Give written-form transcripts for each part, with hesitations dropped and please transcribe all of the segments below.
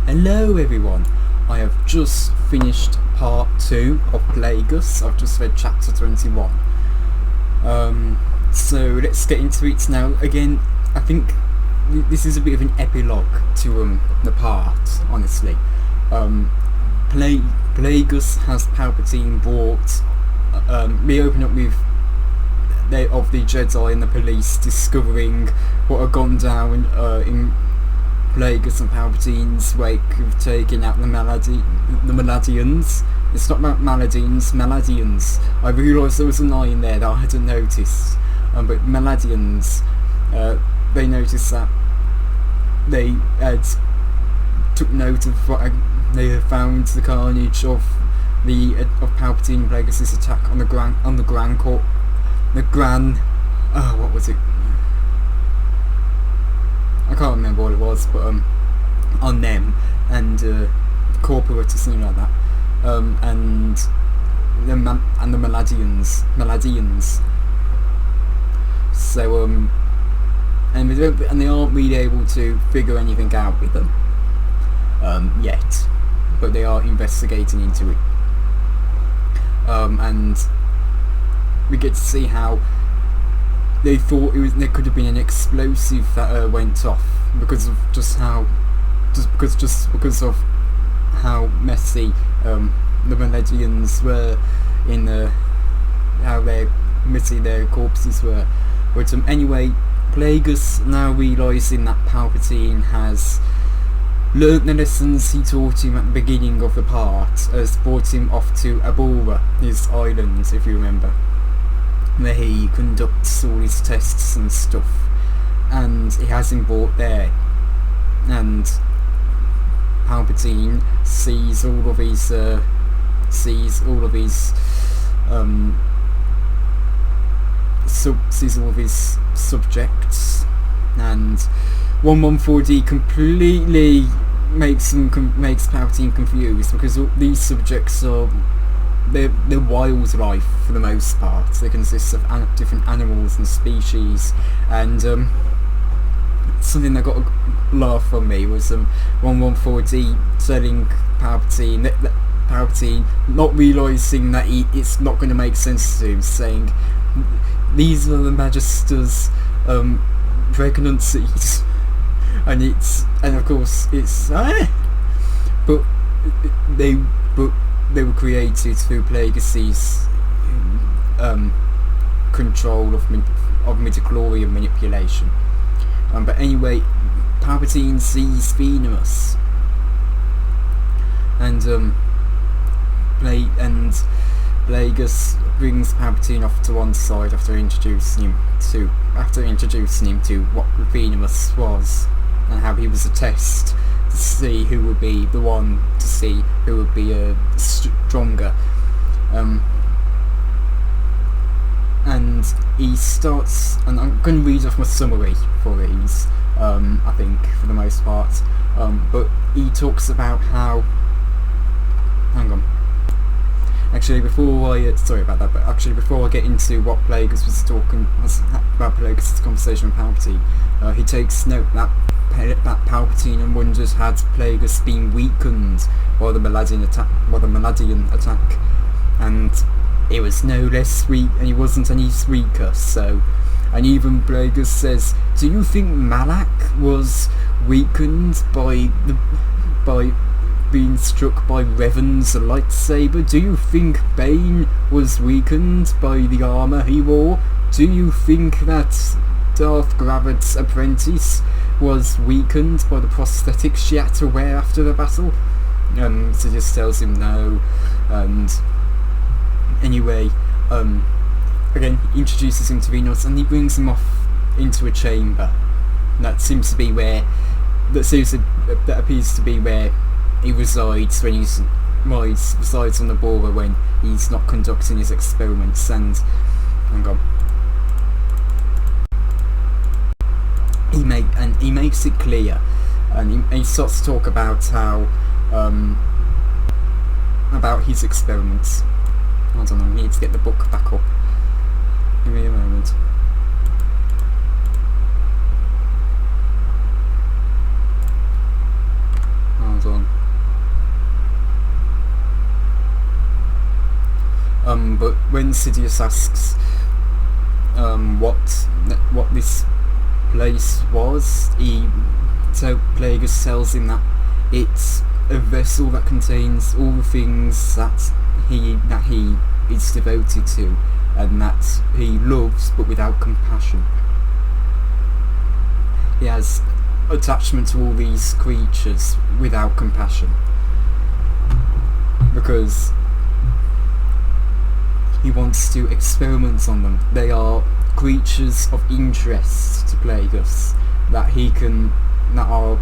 Hello everyone, I have just finished part 2 of Plagueis. I've just read chapter 21. So let's get into it now. Again, I think this is a bit of an epilogue to the part, honestly. Plagueis has Palpatine brought, we open up with the Jedi and the police discovering what had gone down in Plagueis and Palpatine's wake of taking out the Maladians. It's not Maladians, Maladians. I realised there was an I in there that I hadn't noticed. But Maladians, they noticed that they had took note of what they had found the carnage of Palpatine and Plagueis' attack on the what was it? I can't remember what it was, but on them and corporate or something like that, and the Maladians. So and they aren't really able to figure anything out with them yet, but they are investigating into it, and we get to see how they thought there could have been an explosive that went off because of how messy the Maladians were in how messy their corpses were. But anyway, Plagueis, now realising that Palpatine has learnt the lessons he taught him at the beginning of the part, has brought him off to Abora, his island, if you remember, where he conducts all his tests and stuff, and he has him brought there, and Palpatine sees all of his subjects, and 114D completely makes Palpatine confused, because all these subjects are they're wildlife for the most part. They consist of different animals and species, and something that got a laugh from me was 114D telling Palpatine that Palpatine, not realising that it's not going to make sense to him, saying these are the Magister's pregnancies, and of course it's but they were created through Plagueis' control of midichlorian manipulation. But anyway, Palpatine sees Venomous, and Plagueis brings Palpatine off to one side after introducing him to what Venomous was, and how he was a test to see who would be the one to see who would be stronger. And he starts, and I'm going to read off my summary for these, I think, for the most part, but he talks about how, before I get into what Plagueis was talking about, Plagueis' conversation with Palpatine, he takes note that Palpatine and wonders had Plagueis been weakened by the Maladian attack, and it was no less weak, and he wasn't any weaker. So, and even Plagueis says, "Do you think Malak was weakened by being struck by Revan's lightsaber? Do you think Bane was weakened by the armour he wore? Do you think that Darth Gravid's apprentice was weakened by the prosthetics she had to wear after the battle?" So just tells him no, and anyway, again, introduces him to Venomous, and he brings him off into a chamber. That appears to be where he resides when resides on the border when he's not conducting his experiments. And he makes it clear, and he starts to talk about how about his experiments. Hold on, I need to get the book back up. Give me a moment. Hold on. when Sidious asks what this place was, Plagueis tells him that it's a vessel that contains all the things that he is devoted to, and that he loves but without compassion. He has attachment to all these creatures without compassion, because he wants to experiment on them. They are creatures of interest to Plagueis that are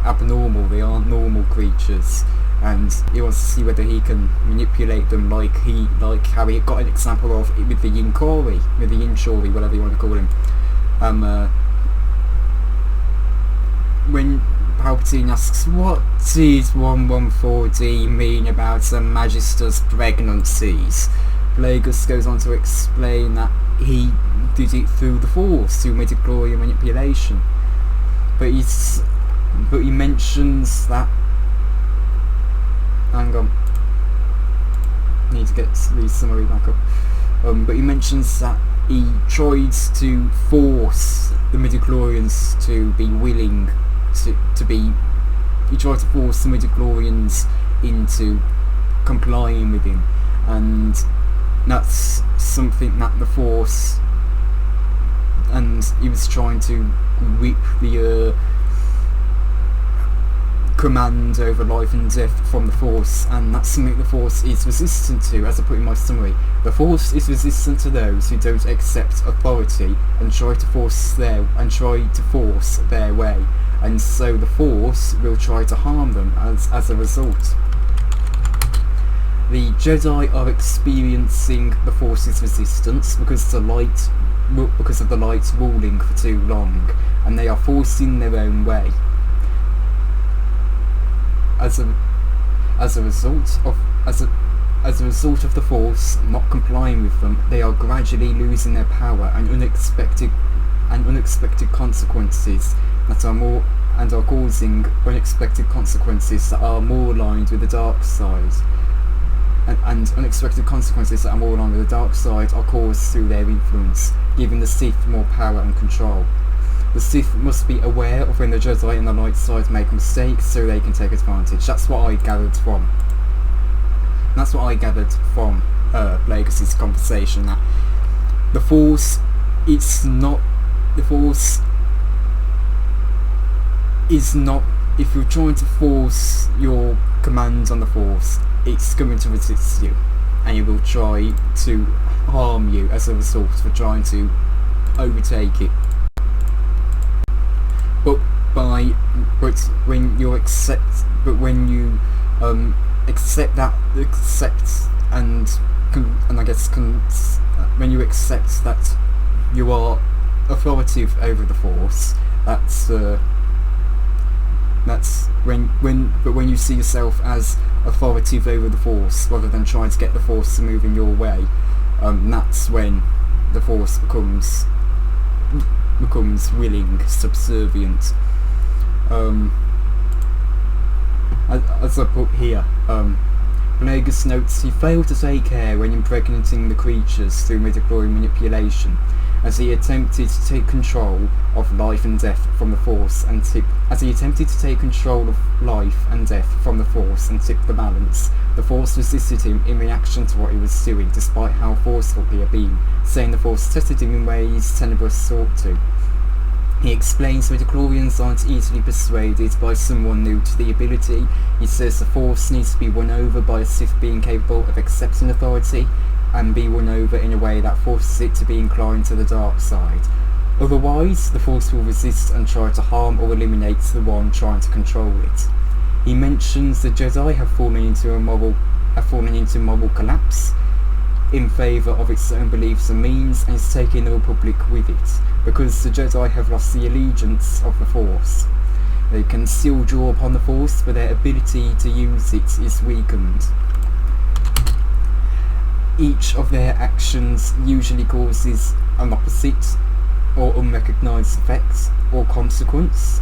abnormal. They aren't normal creatures, and he wants to see whether he can manipulate them, like how he got an example of with the Yinkori, with the Yinchori, whatever you want to call him. When Palpatine asks, what does 114D mean about the Magister's pregnancies, Plagueis goes on to explain that he did it through the Force, through midichlorian manipulation. But he mentions that... Hang on. Need to get the summary back up. But he mentions that he tried to force the midichlorians to be willing to be... He tried to force the midichlorians into complying with him, and that's something that the Force... And he was trying to whip the command over life and death from the Force, and that's something the Force is resistant to. As I put in my summary, the Force is resistant to those who don't accept authority and try to force their way, and so the Force will try to harm them as a result. The Jedi are experiencing the Force's resistance because of the light ruling for too long, and they are forcing their own way. As a result of the Force not complying with them, they are gradually losing their power, and unexpected consequences that are causing unexpected consequences that are more aligned with the dark side. And unexpected consequences that are more aligned with the dark side are caused through their influence, giving the Sith more power and control. The Sith must be aware of when the Jedi and the light side make mistakes so they can take advantage. That's what I gathered from Plagueis' conversation, that the Force is not... If you're trying to force your commands on the Force, it's going to resist you, and it will try to harm you as a result for trying to overtake it. But when you accept when you accept that you are authoritative over the Force, when you see yourself as authoritative over the Force rather than trying to get the Force to move in your way, that's when the Force becomes willing, subservient. As I put here, Plagueis notes he failed to take care when impregnating the creatures through midichlorian manipulation, as he attempted to take control of life and death from the Force and tip the balance. The Force resisted him in reaction to what he was doing, despite how forceful he had been, saying the Force tested him in ways Tenebrous sought to. He explains midichlorians aren't easily persuaded by someone new to the ability. He says the Force needs to be won over by a Sith being capable of accepting authority, and be won over in a way that forces it to be inclined to the dark side. Otherwise, the Force will resist and try to harm or eliminate the one trying to control it. He mentions the Jedi have fallen into moral collapse in favour of its own beliefs and means, and is taking the Republic with it, because the Jedi have lost the allegiance of the Force. They can still draw upon the Force, but their ability to use it is weakened. Each of their actions usually causes an opposite or unrecognised effect or consequence.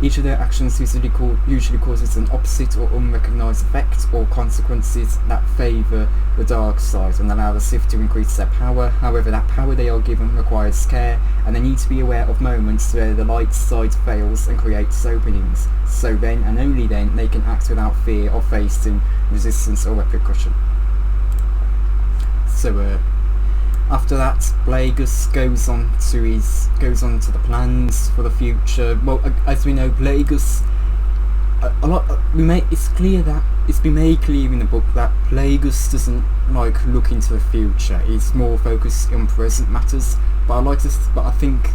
Each of their actions usually causes an opposite or unrecognised effect or consequences that favour the dark side and allow the Sith to increase their power. However, that power they are given requires care, and they need to be aware of moments where the light side fails and creates openings. So then, and only then, they can act without fear of facing resistance or repercussion. So, after that, Plagueis goes on to the plans for the future. Well, as we know, Plagueis, it's been made clear in the book that Plagueis doesn't like look into the future. He's more focused on present matters. But I think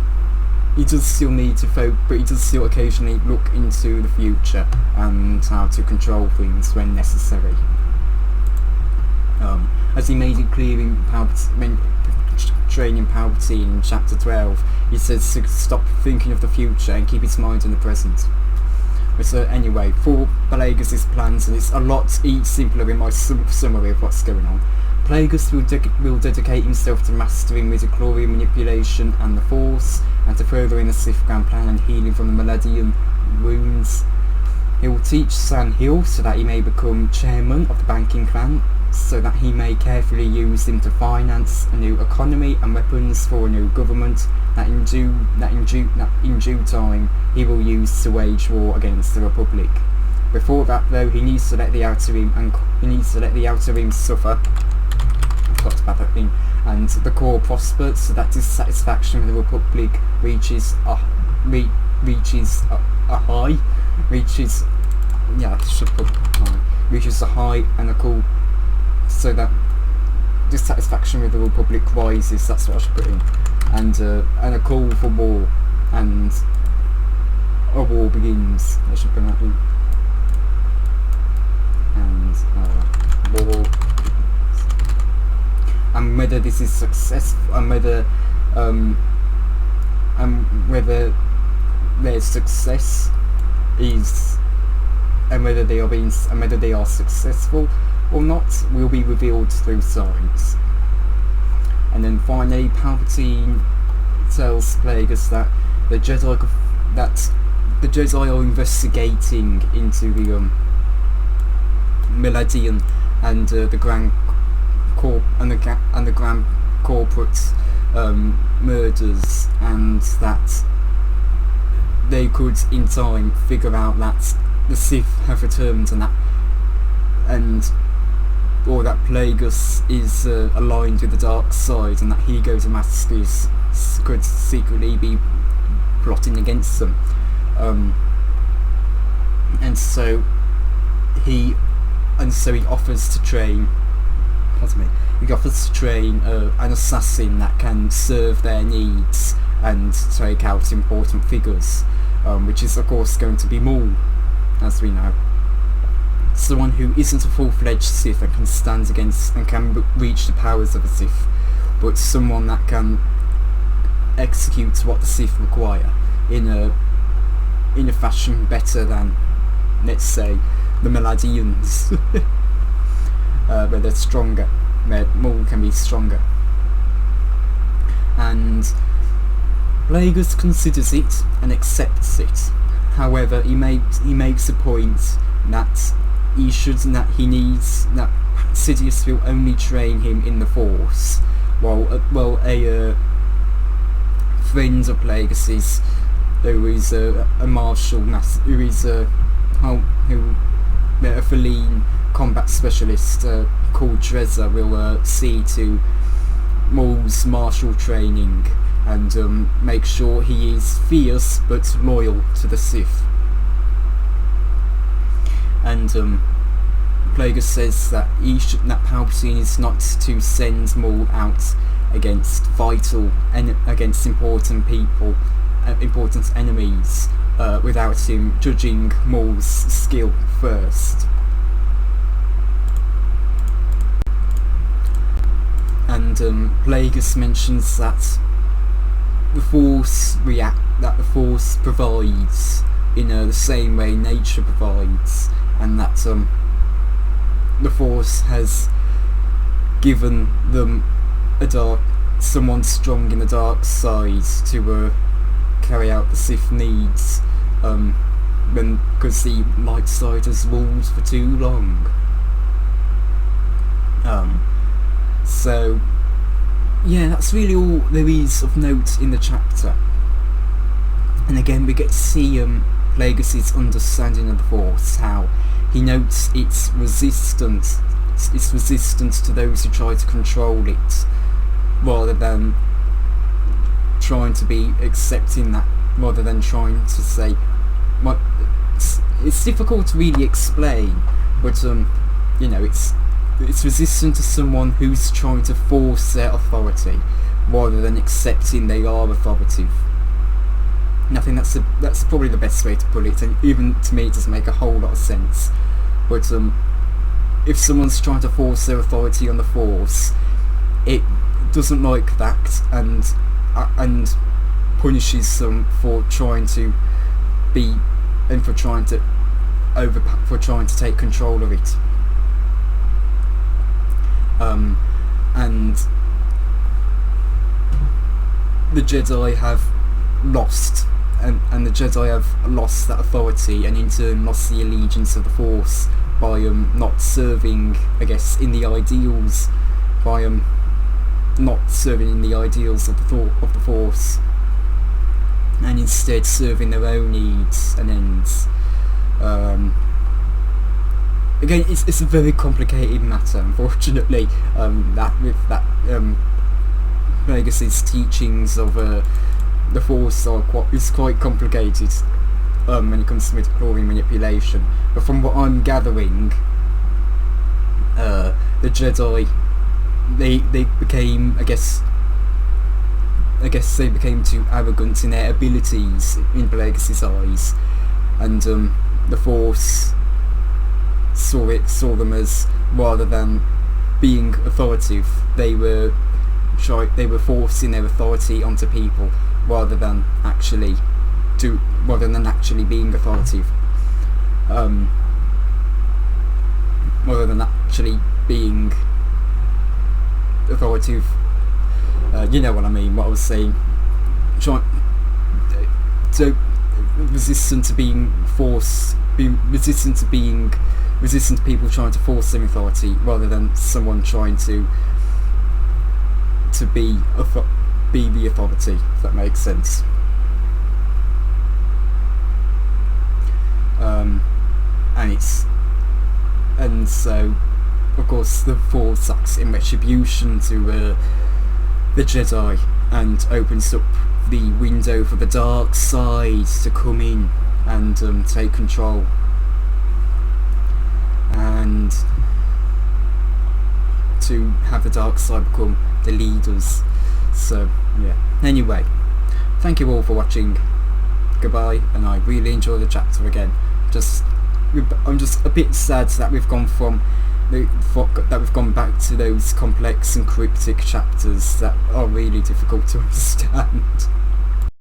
he does still need to but he does still occasionally look into the future and how to control things when necessary. As he made it clear in training Palpatine in Chapter 12, he says to stop thinking of the future and keep his mind in the present. So anyway, for Plagueis' plans, and it's a lot simpler in my summary of what's going on. Plagueis will dedicate himself to mastering midichlorian manipulation and the Force, and to furthering the Sith Grand Plan and healing from the Maladian wounds. He will teach San Hill so that he may become chairman of the banking clan, so that he may carefully use him to finance a new economy and weapons for a new government that in due time he will use to wage war against the Republic. Before that, though, he needs to let the Outer Rim suffer. I forgot about that thing. And the core prosper, so that dissatisfaction with the Republic reaches a high and a cool. So that dissatisfaction with the Republic rises. That's what I should put in, and a call for war, and a war begins. I should put that in, and war begins. And whether this is successful, and whether their success is, and whether they are successful or not, will be revealed through science. And then finally, Palpatine tells Plagueis that the Jedi are investigating into the Maladian and the Grand Corporate murders, and that they could in time figure out that the Sith have returned, or that Plagueis is aligned with the dark side, and that he goes and Maskis could secretly be plotting against them. And so he offers to train. He offers to train an assassin that can serve their needs and take out important figures, which is of course going to be Maul, as we know. Someone who isn't a full-fledged Sith and can stand against and can reach the powers of a Sith, but someone that can execute what the Sith require in a fashion better than, let's say, the Maladians, where they're stronger, where Maul can be stronger. And Plagueis considers it and accepts it. However, he makes a point that Sidious will only train him in the Force, while a friend of Plagueis's, who is a martial who is a Feline combat specialist called Drezza, will see to Maul's martial training and make sure he is fierce but loyal to the Sith. And Plagueis says that that Palpatine is not to send Maul out against against important people, important enemies, without him judging Maul's skill first. And Plagueis mentions that the Force provides in the same way nature provides, and that the Force has given them someone strong in the dark side to carry out the Sith needs, because the light side has ruled for too long. So yeah, that's really all there is of note in the chapter. And again, we get to see Plagueis' understanding of the Force, how he notes its resistance to those who try to control it, rather than trying to be accepting that, rather than trying to say, well, it's difficult to really explain, but you know, it's resistant to someone who's trying to force their authority, rather than accepting they are authoritative. And I think that's probably the best way to put it, and even to me it doesn't make a whole lot of sense. But if someone's trying to force their authority on the Force, it doesn't like that, and punishes them for trying to be, and for trying to take control of it. And the Jedi have lost, and the Jedi have lost that authority, and in turn lost the allegiance of the Force by not serving, I guess, in the ideals, by not serving in the ideals of the Force, and instead serving their own needs and ends. Again, it's a very complicated matter, unfortunately. Plagueis' teachings of the Force is quite complicated when it comes to midichlorian manipulation. But from what I'm gathering, the Jedi, they became, I guess they became too arrogant in their abilities in Plagueis' eyes, and the Force saw them as, rather than being authoritative, they were forcing their authority onto people, rather than actually being authoritative, rather than actually being authoritative. You know what I mean, what I was saying. Resistant to people trying to force their authority, rather than someone trying to be the authority, if that makes sense. And so, of course, the Force acts in retribution to the Jedi, and opens up the window for the dark side to come in and take control, and to have the dark side become the leaders. So yeah, anyway, thank you all for watching. Goodbye, and I really enjoyed the chapter again. I'm just a bit sad that we've gone back to those complex and cryptic chapters that are really difficult to understand.